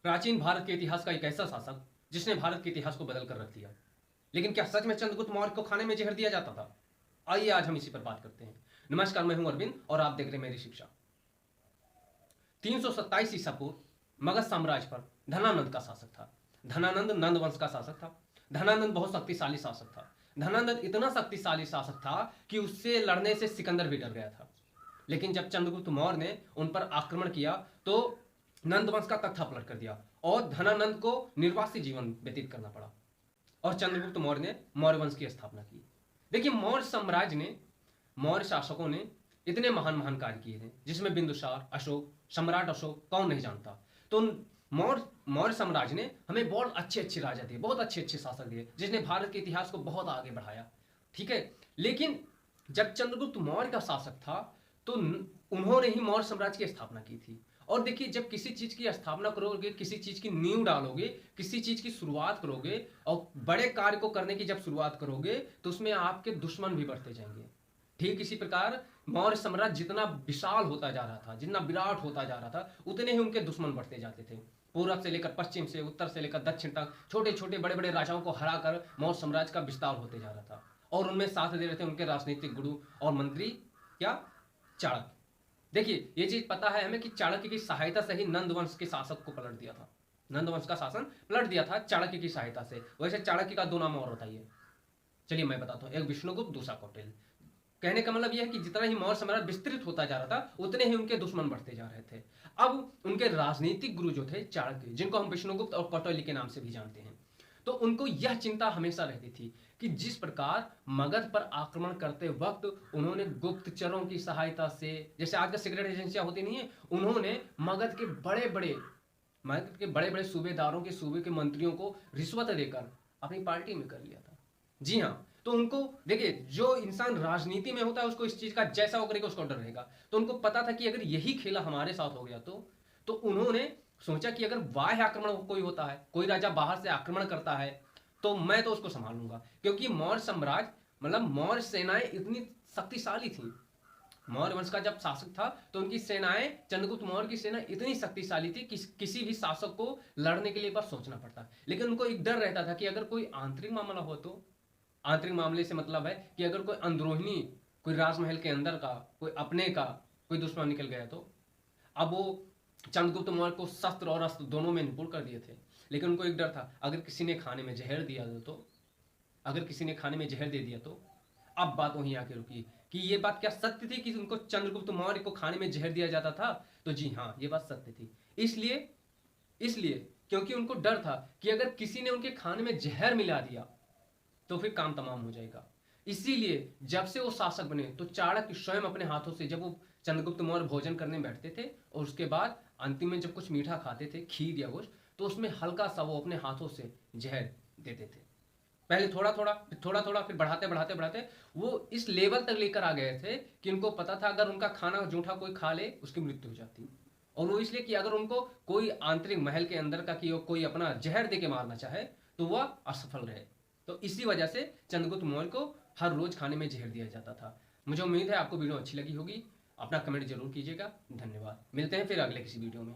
प्राचीन भारत के इतिहास का एक ऐसा शासक जिसने भारत के इतिहास को बदल कर रख दिया। लेकिन क्या सच में चंद्रगुप्त मौर्य को खाने में जहर दिया जाता था? आइए आज हम इसी पर बात करते हैं। नमस्कार, मैं हूं अरविंद और आप देख रहे हैं मेरी शिक्षा। 327 ईसा पूर्व मगध साम्राज्य पर धनानंद का शासक था। धनानंद नंद वंश का शासक था। धनानंद बहुत शक्तिशाली शासक था। धनानंद इतना शक्तिशाली शासक था कि उससे लड़ने से सिकंदर भी डर गया था। लेकिन जब चंद्रगुप्त मौर्य ने उन पर आक्रमण किया तो नंद वंश का तख्ता पलट कर दिया और धनानंद को निर्वासित जीवन व्यतीत करना पड़ा और चंद्रगुप्त मौर्य ने मौर्य वंश की स्थापना की। देखिए, मौर्य साम्राज्य ने, मौर्य शासकों ने इतने महान महान कार्य किए थे, जिसमें बिंदुसार, अशोक, सम्राट अशोक कौन नहीं जानता। तो मौर्य साम्राज्य ने हमें बहुत अच्छे अच्छे राजा दिए, बहुत अच्छे अच्छे शासक दिए, जिसने भारत के इतिहास को बहुत आगे बढ़ाया। ठीक है, लेकिन जब चंद्रगुप्त मौर्य का शासक था तो उन्होंने ही मौर्य साम्राज्य की स्थापना की थी। और देखिए, जब किसी चीज की स्थापना करोगे, किसी चीज की नींव डालोगे, किसी चीज की शुरुआत करोगे और बड़े कार्य को करने की जब शुरुआत करोगे तो उसमें आपके दुश्मन भी बढ़ते जाएंगे। ठीक इसी प्रकार मौर्य साम्राज्य जितना विशाल होता जा रहा था, जितना विराट होता जा रहा था, उतने ही उनके दुश्मन बढ़ते जाते थे। पूर्व से लेकर पश्चिम से, उत्तर से लेकर दक्षिण तक छोटे छोटे बड़े बड़े राजाओं को हराकर मौर्य साम्राज्य का विस्तार होते जा रहा था। और उनमें साथ दे रहे थे उनके राजनीतिक गुरु और मंत्री, क्या, चाणक्य। देखिए, ये चीज पता है हमें कि चाणक्य की सहायता से ही नंद वंश के शासक को पलट दिया था। नंद वंश का शासन पलट दिया था चाणक्य की सहायता से। वैसे चाणक्य का दो नाम और बताइए। चलिए मैं बताता हूँ, एक विष्णुगुप्त, दूसरा कौटिल्य। कहने का मतलब यह है कि जितना ही मौर्य साम्राज्य विस्तृत होता जा रहा था उतने ही उनके दुश्मन बढ़ते जा रहे थे। अब उनके राजनीतिक गुरु जो थे चाणक्य, जिनको हम विष्णुगुप्त और कौटिल्य के नाम से भी जानते हैं, तो उनको यह चिंता हमेशा रहती थी कि जिस प्रकार मगध पर आक्रमण करते वक्त उन्होंने गुप्तचरों की सहायता से, जैसे आज का सीक्रेट एजेंसियां होती नहीं है, उन्होंने मगध के बड़े बड़े सूबेदारों के, सूबे के मंत्रियों को रिश्वत देकर अपनी पार्टी में कर लिया था। जी हाँ, तो उनको देखिए, जो इंसान राजनीति में होता है उसको इस चीज का जैसा वो करेगा उसको डर रहेगा। तो उनको पता था कि अगर यही खेला हमारे साथ हो गया तो उन्होंने सोचा कि अगर बाह्य आक्रमण कोई होता है, कोई राजा बाहर से आक्रमण करता है, तो मैं तो उसको संभाल लूंगा। क्योंकि मौर्य साम्राज्य, मतलब मौर्य सेनाएं इतनी शक्तिशाली थी। मौर्य वंश का जब शासक था तो उनकी सेनाएं, चंद्रगुप्त मौर्य की सेना इतनी शक्तिशाली थी कि किसी भी शासक को लड़ने के लिए एक बार सोचना पड़ता। लेकिन उनको एक डर रहता था कि अगर कोई आंतरिक मामला हो तो, आंतरिक मामले से मतलब है कि अगर कोई अंदरूनी, कोई राजमहल के अंदर का, कोई अपने का कोई दुश्मन निकल गया तो। अब वो चंद्रगुप्त मौर्य को शस्त्र और अस्त्र दोनों में निपुण कर दिए थे, लेकिन उनको एक डर था, अगर किसी ने खाने में जहर दिया तो, अगर किसी ने खाने में जहर दे दिया तो। अब बात वहीं आके रुकी कि ये बात क्या सत्य थी कि उनको चंद्रगुप्त मौर्य को खाने में जहर दिया जाता था? तो जी हाँ, ये बात सत्य थी। इसलिए क्योंकि उनको डर था कि अगर किसी ने उनके खाने में जहर मिला दिया तो फिर काम तमाम हो जाएगा। इसीलिए जब से वो शासक बने तो चाणक्य स्वयं अपने हाथों से, जब वो चंद्रगुप्त मौर्य भोजन करने बैठते थे और उसके बाद अंतिम में जब कुछ मीठा खाते थे, खीर या कुछ, तो उसमें हल्का सा वो अपने हाथों से जहर देते थे। पहले थोड़ा थोड़ा फिर बढ़ाते वो इस लेवल तक लेकर आ गए थे कि उनको पता था अगर उनका खाना जूठा कोई खा ले उसकी मृत्यु हो जाती। और वो इसलिए कि अगर उनको कोई आंतरिक महल के अंदर का कि कोई अपना जहर दे के मारना चाहे तो वह असफल रहे। तो इसी वजह से चंद्रगुप्त मौर्य को हर रोज खाने में जहर दिया जाता था। मुझे उम्मीद है आपको वीडियो अच्छी लगी होगी। अपना कमेंट जरूर कीजिएगा। धन्यवाद। मिलते हैं फिर अगले किसी वीडियो में।